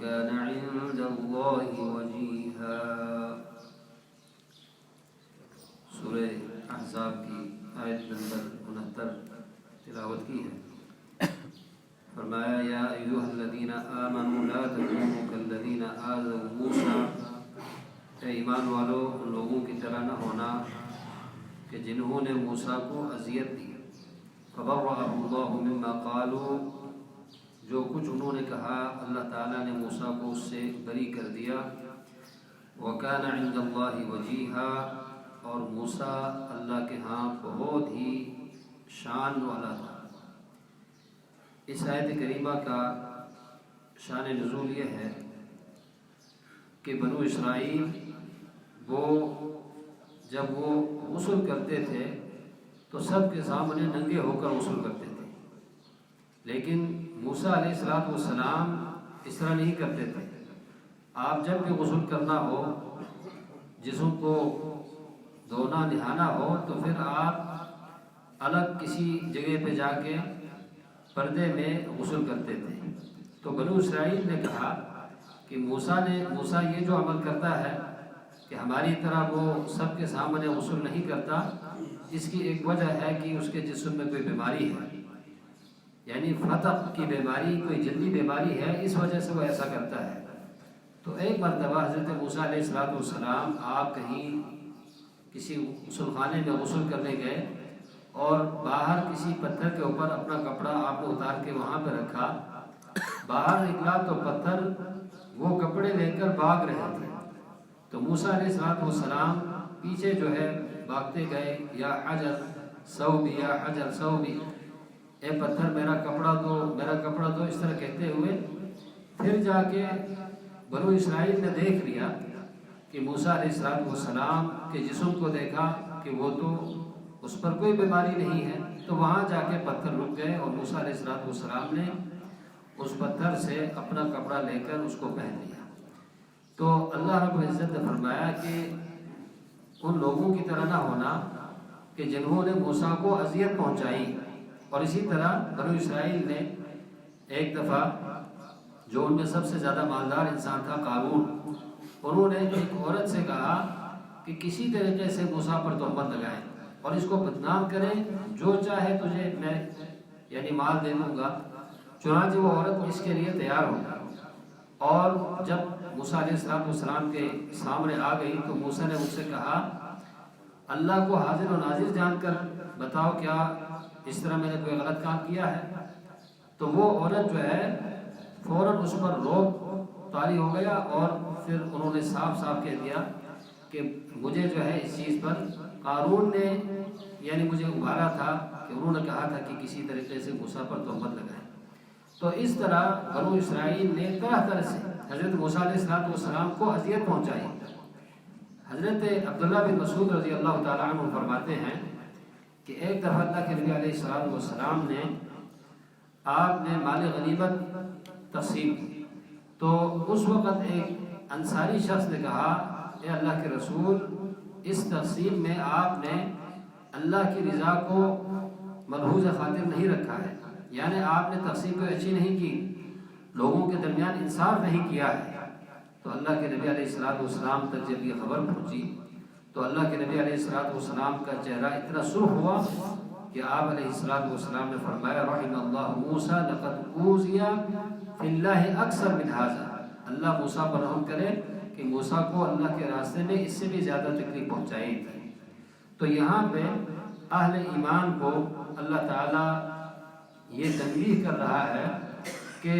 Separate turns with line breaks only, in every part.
وكان عند الله وجيها۔ سورہ احزاب کی آیت نمبر 69 تلاوت کی ہے۔ فرمایا یا ایھا الذین آمنوا لا تکونوا کالذین آذوا موسیٰ، اے ایمان والو ان لوگوں کی طرح نہ ہونا کہ جنہوں نے موسیٰ کو اذیت دی۔ فبرأہ اللہ مما قالوا، جو کچھ انہوں نے کہا اللہ تعالیٰ نے موسیٰ کو اس سے بری کر دیا۔ وکان عند اللہ وجیہا، اور موسیٰ اللہ کے ہاں بہت ہی شان والا تھا۔ اس آیت کریمہ کا شان نزول یہ ہے کہ بنو اسرائیل جب وہ غسل کرتے تھے تو سب کے سامنے ننگے ہو کر غسل کرتے تھے، لیکن موسیٰ علیہ السلام اس طرح نہیں کرتے تھے۔ آپ جب بھی غسل کرنا ہو، جسم کو دھونا نہانا ہو، تو پھر آپ الگ کسی جگہ پہ جا کے پردے میں غسل کرتے تھے۔ تو بنو اسرائیل نے کہا کہ موسیٰ یہ جو عمل کرتا ہے کہ ہماری طرح وہ سب کے سامنے غسل نہیں کرتا، اس کی ایک وجہ ہے کہ اس کے جسم میں کوئی بیماری ہے، یعنی فتق کی بیماری، کوئی جلدی بیماری ہے، اس وجہ سے وہ ایسا کرتا ہے۔ تو ایک مرتبہ حضرت موسیٰ علیہ السلام آپ کہیں کسی غسل خانے میں غسل کرنے گئے اور باہر کسی پتھر کے اوپر اپنا کپڑا آپ نے اتار کے وہاں پہ رکھا، باہر نکلا تو پتھر وہ کپڑے لے کر بھاگ رہے تھے۔ تو موسیٰ علیہ السلام پیچھے جو ہے بھاگتے گئے، یا حجر ثوبی یا حجر ثوبی، اے پتھر میرا کپڑا دو، میرا کپڑا دو، اس طرح کہتے ہوئے پھر جا کے بنو اسرائیل نے دیکھ لیا کہ موسیٰ علیہ السلام کے جسم کو دیکھا کہ وہ تو اس پر کوئی بیماری نہیں ہے، تو وہاں جا کے پتھر رک گئے اور موسیٰ علیہ السلام نے اس پتھر سے اپنا کپڑا لے کر اس کو پہن لیا۔ تو اللہ رب العزت نے فرمایا کہ ان لوگوں کی طرح نہ ہونا کہ جنہوں نے موسیٰ کو اذیت پہنچائی۔ اور اسی طرح بنو اسرائیل نے ایک دفعہ، جو ان میں سب سے زیادہ مالدار انسان تھا قارون، انہوں نے ایک عورت سے کہا کہ کسی طریقے سے موسیٰ پر تہمت لگائیں اور اس کو بدنام کریں، جو چاہے تجھے میں یعنی مال دے دوں گا۔ چنانچہ وہ عورت اس کے لیے تیار ہو گئی، اور جب موسیٰ علیہ السلام کے سامنے آ گئی تو موسیٰ نے اس سے کہا اللہ کو حاضر و ناظر جان کر بتاؤ کیا اس طرح میں نے کوئی غلط کام کیا ہے؟ تو وہ عورت جو ہے فوراً اس پر روب طاری ہو گیا، اور پھر انہوں نے صاف کہہ دیا کہ مجھے جو ہے اس چیز پر قارون نے یعنی مجھے ابھارا تھا کہ انہوں نے کہا تھا کہ کسی طریقے سے موسیٰ پر تہمت لگائیں۔ تو اس طرح بنو اسرائیل نے طرح سے حضرت موسیٰ علیہ السلام کو اذیت پہنچائی۔ حضرت عبداللہ بن مسعود رضی اللہ تعالیٰ عنہ فرماتے ہیں کہ ایک دفعہ اللہ کے نبی علیہ السلام نے آپ نے مال غنیمت تقسیم کی، تو اس وقت ایک انصاری شخص نے کہا اے اللہ کے رسول، اس تقسیم میں آپ نے اللہ کی رضا کو ملحوظ خاطر نہیں رکھا ہے، یعنی آپ نے تقسیم کو اچھی نہیں کی، لوگوں کے درمیان انصاف نہیں کیا ہے۔ تو اللہ کے نبی علیہ السلام تک جب یہ خبر پہنچی تو اللہ کے نبی علیہ السلام کا چہرہ اتنا سرخ ہوا کہ آپ علیہ السلام نے فرمایا رحم اللہ موسیٰ لقد اوذی فی اللہ اکثر من ھذا، اللہ موسیٰ پر رحم کرے کہ موسیٰ کو اللہ کے راستے میں اس سے بھی زیادہ تکلیف پہنچائی تھی۔ تو یہاں پہ اہل ایمان کو اللہ تعالیٰ یہ تنبیہ کر رہا ہے کہ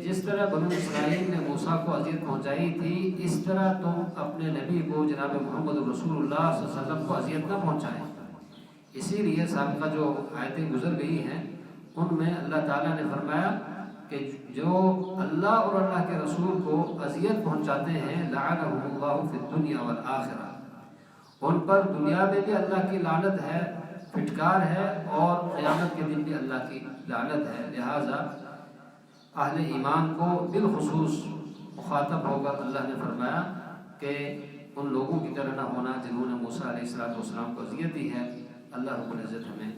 جس طرح بنو اسرائیل نے موسیٰ کو اذیت پہنچائی تھی، اس طرح تم اپنے نبی کو جناب محمد رسول اللہ صلی اللہ علیہ وسلم کو اذیت نہ پہنچائیں۔ اسی لیے سابقہ جو آیتیں گزر گئی ہیں ان میں اللہ تعالیٰ نے فرمایا کہ جو اللہ اور اللہ کے رسول کو اذیت پہنچاتے ہیں لعنہم اللہ فی الدنیا والآخرہ، ان پر دنیا میں بھی اللہ کی لعنت ہے، پھٹکار ہے، اور قیامت کے دن بھی اللہ کی لعنت ہے۔ لہٰذا اہل ایمان کو بالخصوص مخاطب ہو کر اللہ نے فرمایا کہ ان لوگوں کی طرح نہ ہونا جنہوں نے موسیٰ علیہ السلام کو اذیت دی ہے۔ اللہ رب العزت ہمیں